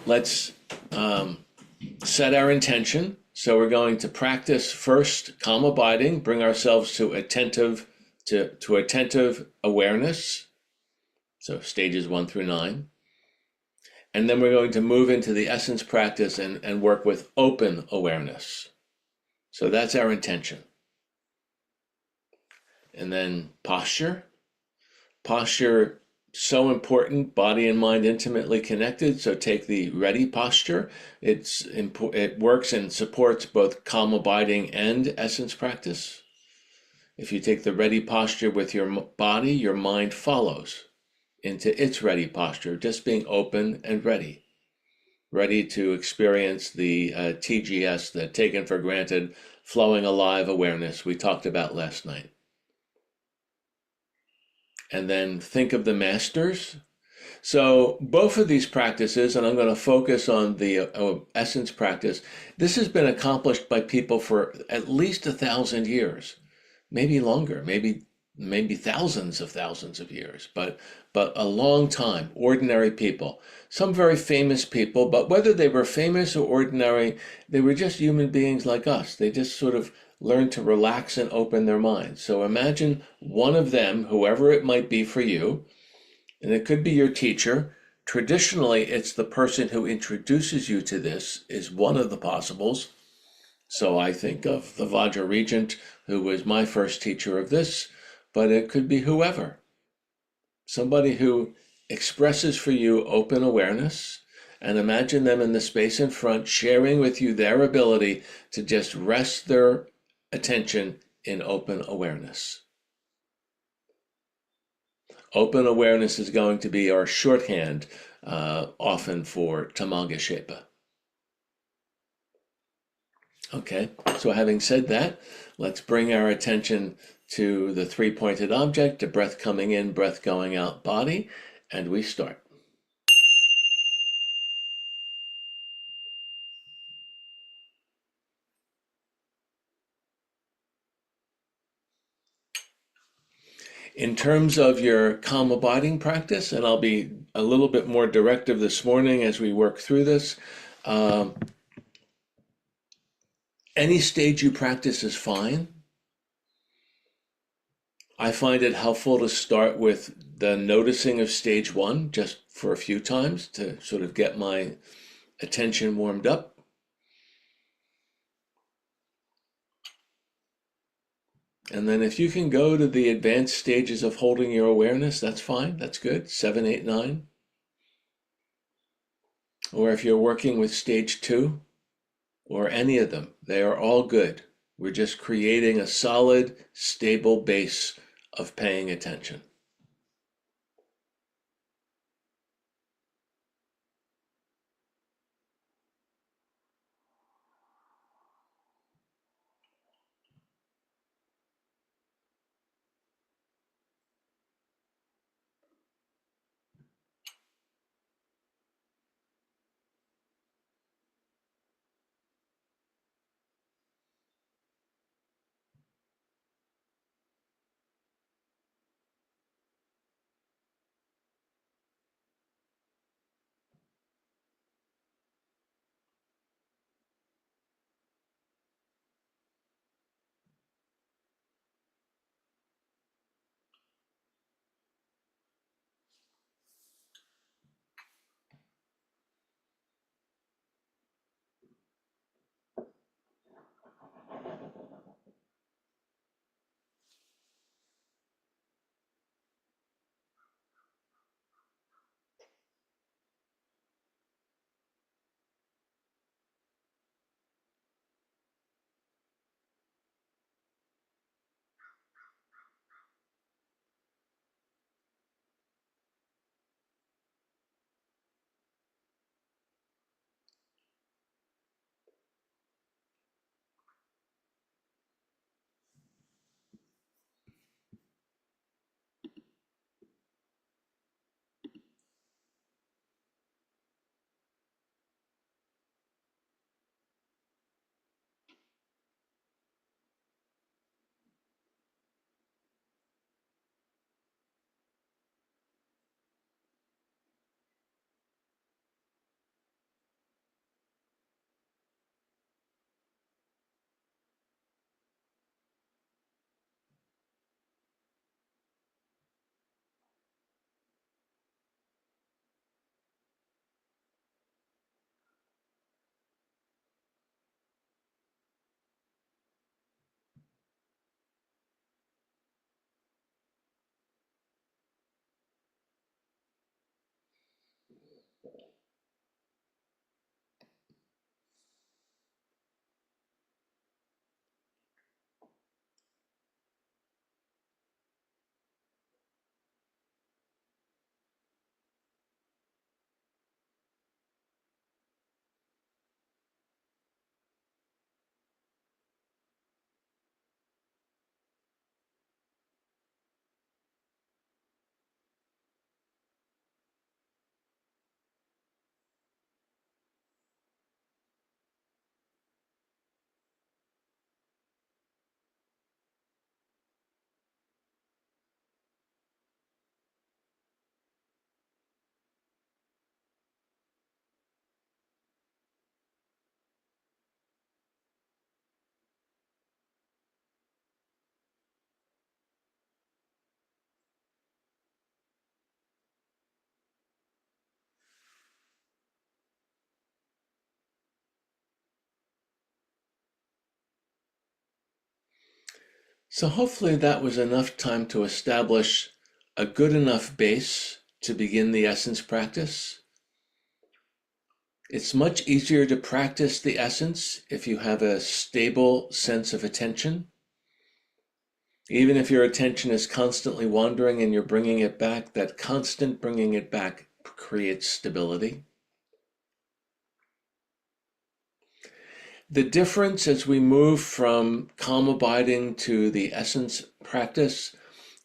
let's set our intention. So we're going to practice first calm abiding, bring ourselves to attentive awareness. So stages 1 through 9. And then we're going to move into the essence practice and work with open awareness. So that's our intention. And then posture. Posture, so important, body and mind intimately connected. So take the ready posture. It works and supports both calm abiding and essence practice. If you take the ready posture with your body, your mind follows into its ready posture, just being open and ready. Ready to experience the TGS, the taken for granted, flowing alive awareness we talked about last night. And then think of the masters. So both of these practices, and I'm going to focus on the essence practice, this has been accomplished by people for at least 1,000 years, maybe longer, maybe thousands of years, but a long time. Ordinary people, some very famous people, but whether they were famous or ordinary, they were just human beings like us. They just sort of learned to relax and open their minds. So imagine one of them, whoever it might be for you, and it could be your teacher. Traditionally, it's the person who introduces you to this is one of the possibles. So I think of the Vajra Regent, who was my first teacher of this, but it could be whoever. Somebody who expresses for you open awareness, and imagine them in the space in front sharing with you their ability to just rest their attention in open awareness. Open awareness is going to be our shorthand often for Tamel Geshepa. Okay, so having said that, let's bring our attention to the three-pointed object, to breath coming in, breath going out, body, and we start. In terms of your calm abiding practice, and I'll be a little bit more directive this morning as we work through this, any stage you practice is fine. I find it helpful to start with the noticing of stage 1 just for a few times to sort of get my attention warmed up. And then if you can go to the advanced stages of holding your awareness, that's fine, that's good, 7, 8, 9. Or if you're working with stage 2, or any of them, they are all good. We're just creating a solid, stable base of paying attention. So hopefully that was enough time to establish a good enough base to begin the essence practice. It's much easier to practice the essence if you have a stable sense of attention. Even if your attention is constantly wandering and you're bringing it back, that constant bringing it back creates stability. The difference as we move from calm abiding to the essence practice,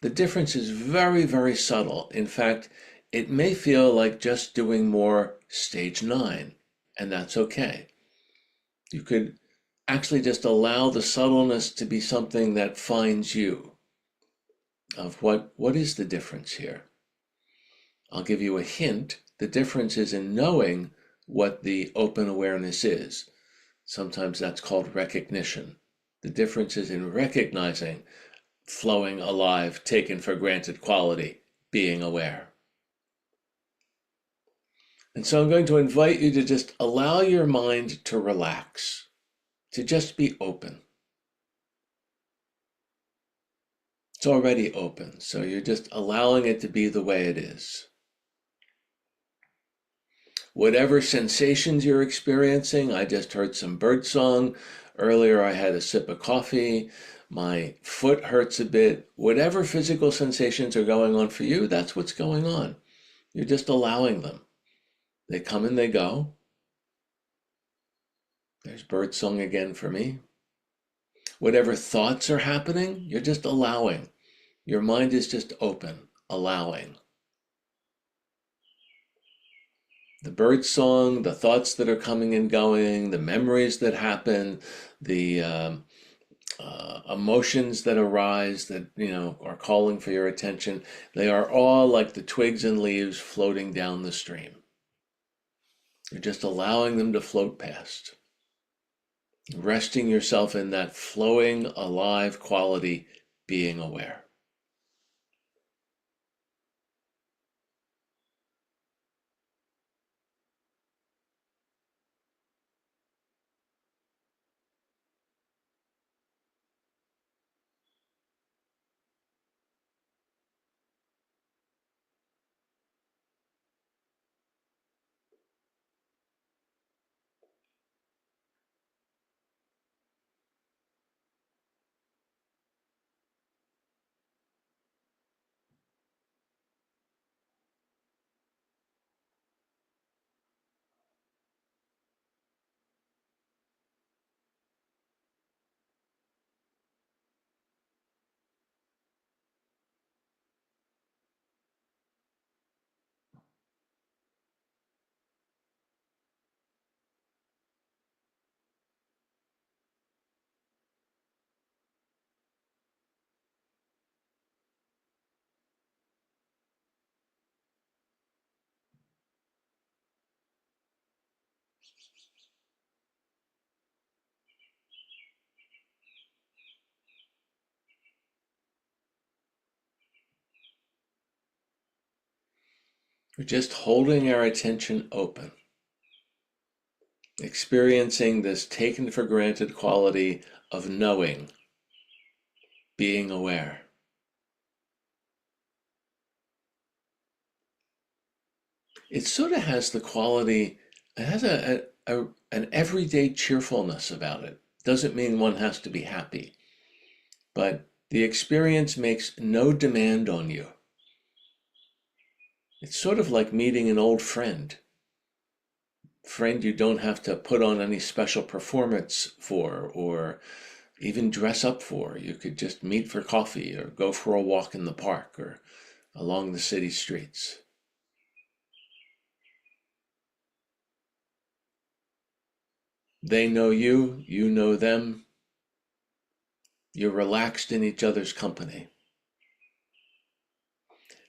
the difference is very, very subtle. In fact, it may feel like just doing more stage 9, and that's okay. You could actually just allow the subtleness to be something that finds you of what is the difference here. I'll give you a hint. The difference is in knowing what the open awareness is. Sometimes that's called recognition. The difference is in recognizing flowing, alive, taken for granted quality, being aware. And so I'm going to invite you to just allow your mind to relax, to just be open. It's already open, so you're just allowing it to be the way it is. Whatever sensations you're experiencing, I just heard some bird song. Earlier, I had a sip of coffee. My foot hurts a bit. Whatever physical sensations are going on for you, that's what's going on. You're just allowing them. They come and they go. There's bird song again for me. Whatever thoughts are happening, you're just allowing. Your mind is just open, allowing. The bird song, the thoughts that are coming and going, the memories that happen, the emotions that arise that are calling for your attention, they are all like the twigs and leaves floating down the stream. You're just allowing them to float past, resting yourself in that flowing, alive quality, being aware. We're just holding our attention open, experiencing this taken for granted quality of knowing, being aware. It sort of has the quality, it has an everyday cheerfulness about it. Doesn't mean one has to be happy, but the experience makes no demand on you. It's sort of like meeting an old friend you don't have to put on any special performance for or even dress up for. You could just meet for coffee or go for a walk in the park or along the city streets. They know you, you know them. You're relaxed in each other's company.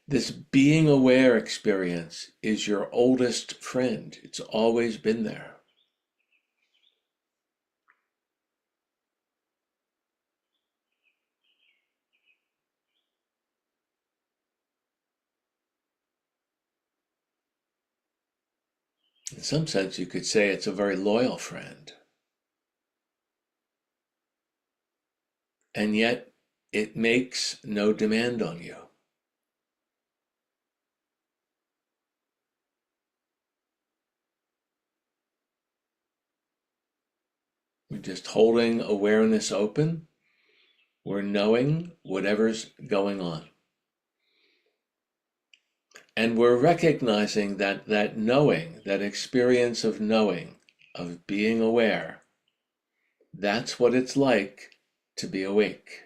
This being aware experience is your oldest friend. It's always been there. In some sense, you could say it's a very loyal friend. And yet, it makes no demand on you. We're just holding awareness open. We're knowing whatever's going on. And we're recognizing that knowing, that experience of knowing, of being aware, that's what it's like to be awake.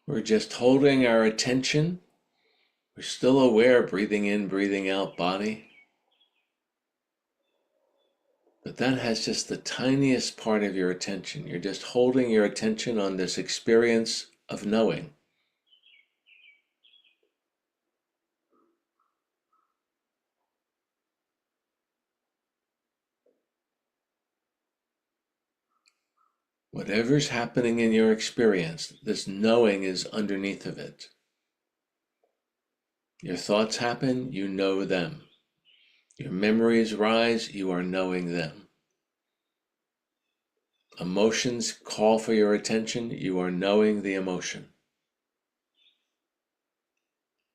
We're just holding our attention. We're still aware, breathing in, breathing out, body. But that has just the tiniest part of your attention. You're just holding your attention on this experience of knowing. Whatever's happening in your experience, this knowing is underneath of it. Your thoughts happen, you know them. Your memories rise, you are knowing them. Emotions call for your attention, you are knowing the emotion.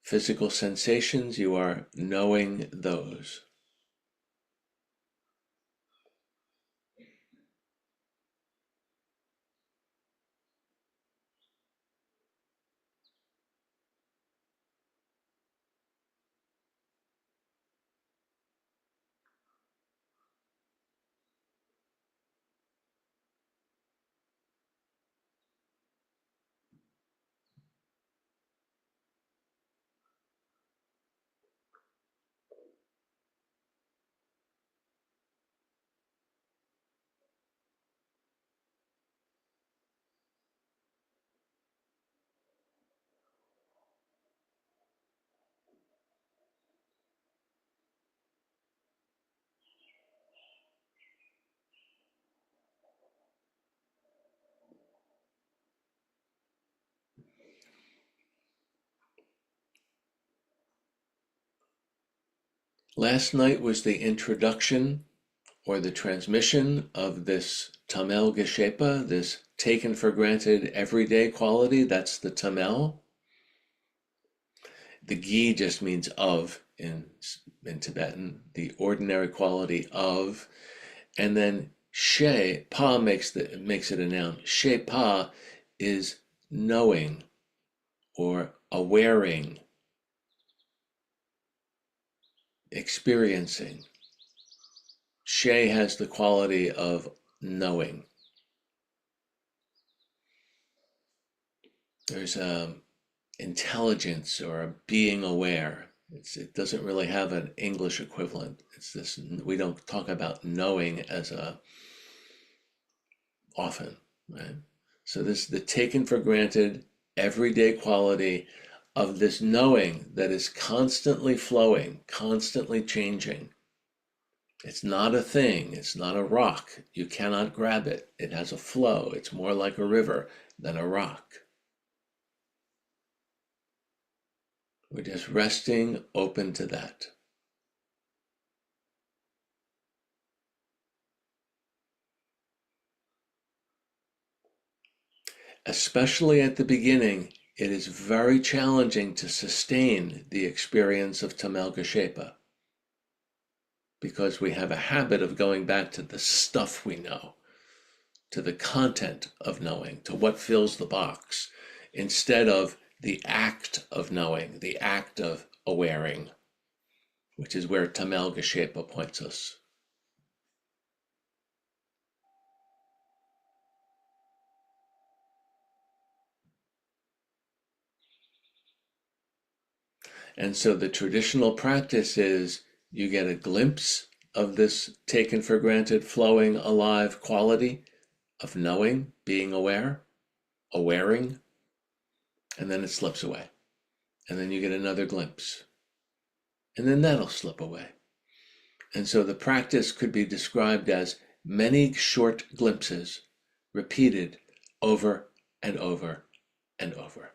Physical sensations, you are knowing those. Last night was the introduction or the transmission of this Tamel Geshepa, this taken for granted everyday quality. That's the Tamel. The Gi just means of in Tibetan, the ordinary quality of. And then shepa makes it a noun. Shepa is knowing or awaring, experiencing. She has the quality of knowing. There's a intelligence or a being aware. It doesn't really have an English equivalent. It's this, we don't talk about knowing as a often, right? So this is the taken for granted everyday quality of this knowing that is constantly flowing, constantly changing. It's not a thing, it's not a rock. You cannot grab it. It has a flow. It's more like a river than a rock. We're just resting open to that. Especially at the beginning, it is very challenging to sustain the experience of Tamel Geshepa because we have a habit of going back to the stuff we know, to the content of knowing, to what fills the box, instead of the act of knowing, the act of awaring, which is where Tamel Geshepa points us. And so the traditional practice is you get a glimpse of this taken for granted, flowing, alive quality of knowing, being aware, awaring, and then it slips away. And then you get another glimpse, and then that'll slip away. And so the practice could be described as many short glimpses repeated over and over and over.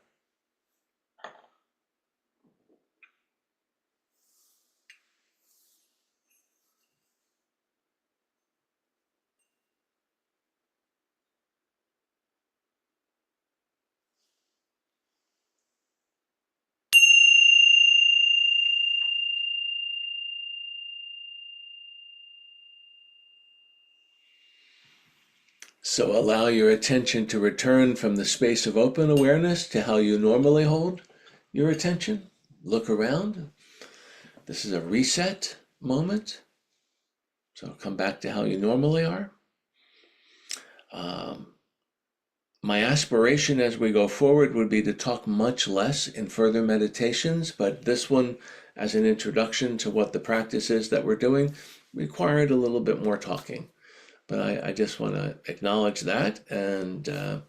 So allow your attention to return from the space of open awareness to how you normally hold your attention. Look around. This is a reset moment. So come back to how you normally are. My aspiration as we go forward would be to talk much less in further meditations, but this one, as an introduction to what the practice is that we're doing, required a little bit more talking. But I just want to acknowledge that and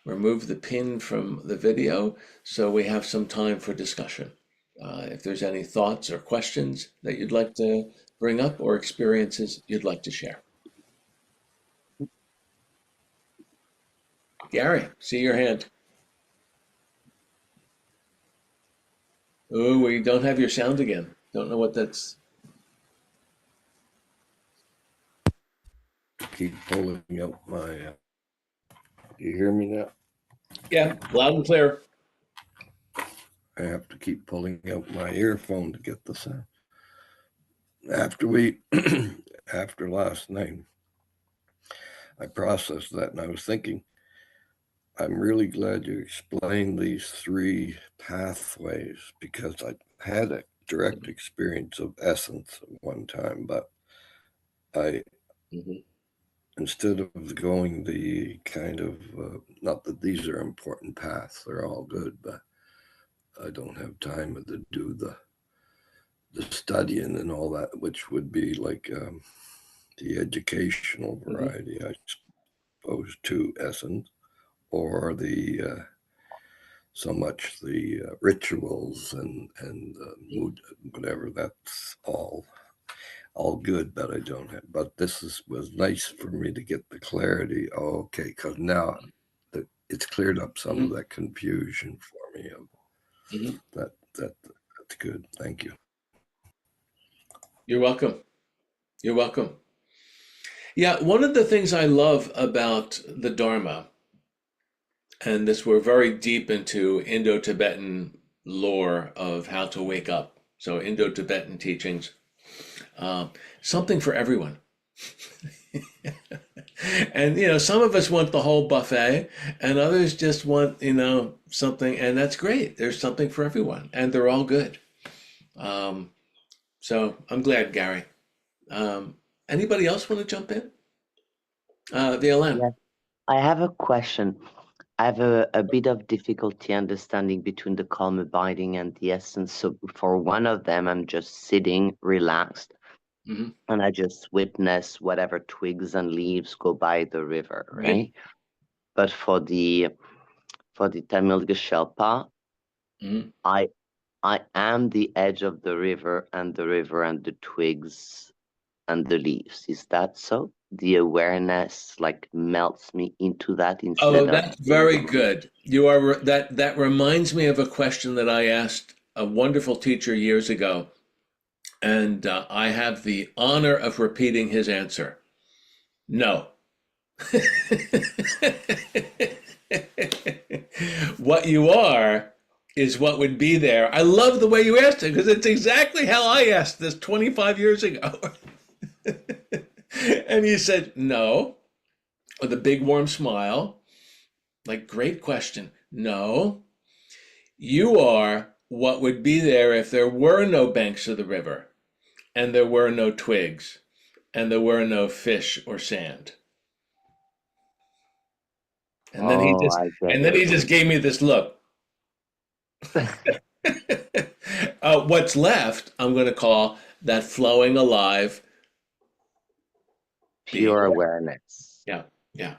remove the pin from the video so we have some time for discussion. If there's any thoughts or questions that you'd like to bring up or experiences you'd like to share. Gary, see your hand. Oh, we don't have your sound again. Don't know what that's. Keep pulling up my. Do you hear me now? Yeah, loud and clear. I have to keep pulling out my earphone to get the sound. After last night, I processed that and I was thinking, I'm really glad you explained these three pathways because I had a direct experience of essence at one time, but I, Mm-hmm. instead of going the kind of, not that these are important paths, they're all good, but I don't have time to do the studying and all that, which would be like the educational variety, I suppose, to essence, or the so much the rituals and mood, whatever. That's all good, but I don't have. But was nice for me to get the clarity. Oh, okay, because now it's cleared up some of that confusion for me. That's good. Thank you. You're welcome. You're welcome. Yeah, one of the things I love about the Dharma, and this we're very deep into Indo-Tibetan lore of how to wake up. So Indo-Tibetan teachings, something for everyone. And some of us want the whole buffet, and others just want something, and that's great. There's something for everyone, and they're all good. So I'm glad, Gary. Anybody else want to jump in? VLN. Yes, I have a question. I have a bit of difficulty understanding between the calm abiding and the essence. So for one of them, I'm just sitting relaxed Mm-hmm. and I just witness whatever twigs and leaves go by the river, right? But for the Tamil Geshepa, Mm-hmm. I am the edge of the river and the twigs and the leaves. Is that so? The awareness like melts me into that Oh, instead of that's very good. You are that reminds me of a question that I asked a wonderful teacher years ago, and I have the honor of repeating his answer. No. What you are is what would be there. I love the way you asked it because it's exactly how I asked this 25 years ago. And he said, no, with a big warm smile, like, great question. No, You are what would be there if there were no banks of the river, and there were no twigs, and there were no fish or sand. And then he Oh, just I get and then it. he just gave me this look. What's left, I'm going to call that flowing alive being. Pure awareness. Yeah, yeah,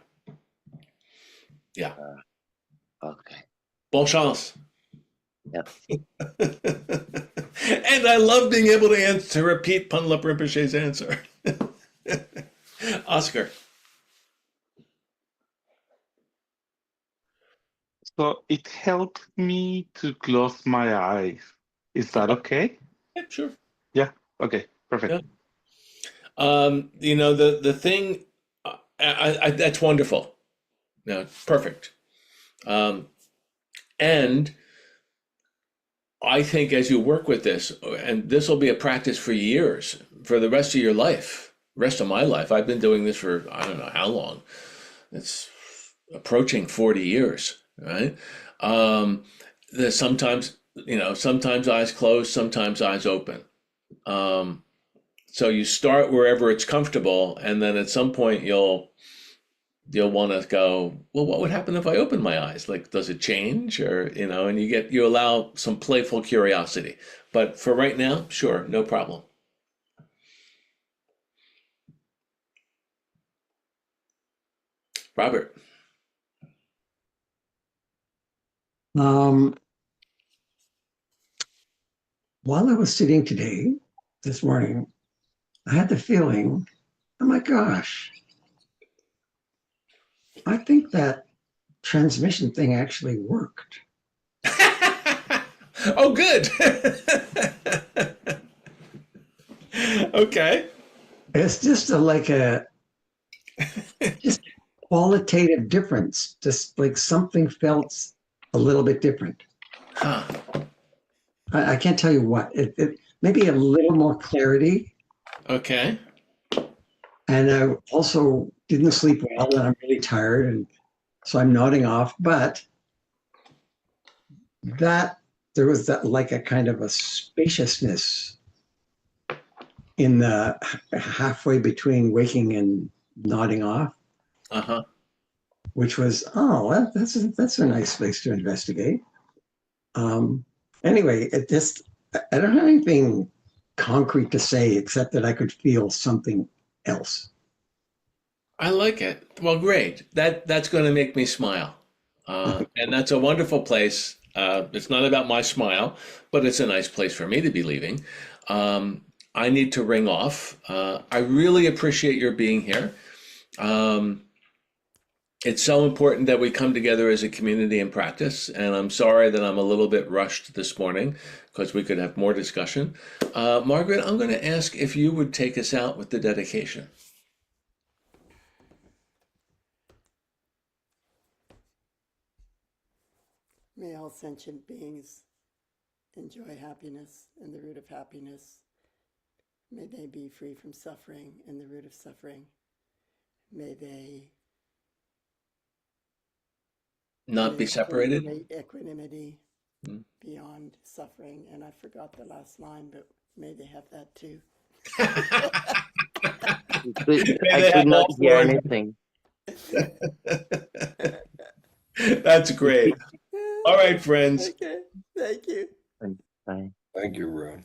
yeah. Okay. Bon chance. Merci. And I love being able to repeat Punlap Rinpoche's answer. Oscar. So it helped me to close my eyes. Is that okay? Yeah, sure. Yeah. Okay. Perfect. Yeah. The thing, that's wonderful. No, perfect. And I think as you work with this, and this will be a practice for years, for the rest of your life, rest of my life. I've been doing this for I don't know how long. It's approaching 40 years, right? There's sometimes eyes closed, sometimes eyes open. So you start wherever it's comfortable, and then at some point you'll want to go, well, what would happen if I open my eyes? Like, does it change? Or, and you allow some playful curiosity. But for right now, sure, no problem. Robert. While I was sitting this morning, I had the feeling, oh my gosh, I think that transmission thing actually worked. Oh, good. Okay. It's just just qualitative difference. Just like something felt a little bit different. Huh. I can't tell you what. It maybe a little more clarity. Okay. And I also didn't sleep well, and I'm really tired, and so I'm nodding off. But there was that like a kind of a spaciousness in the halfway between waking and nodding off, Uh-huh. which was that's a nice place to investigate. Anyway, I don't have anything concrete to say except that I could feel something else. I like it. Well, great. That's going to make me smile. And that's a wonderful place. It's not about my smile, but it's a nice place for me to be leaving. I need to ring off. I really appreciate your being here. It's so important that we come together as a community and practice. And I'm sorry that I'm a little bit rushed this morning because we could have more discussion. Margaret, I'm going to ask if you would take us out with the dedication. May all sentient beings enjoy happiness and the root of happiness. May they be free from suffering and the root of suffering. May they Not be live in separated? great equanimity Mm. beyond suffering. And I forgot the last line, but may they have that too. I could not hear anything. That's great. All right, friends. Okay, thank you. Bye. Thank you, Ron.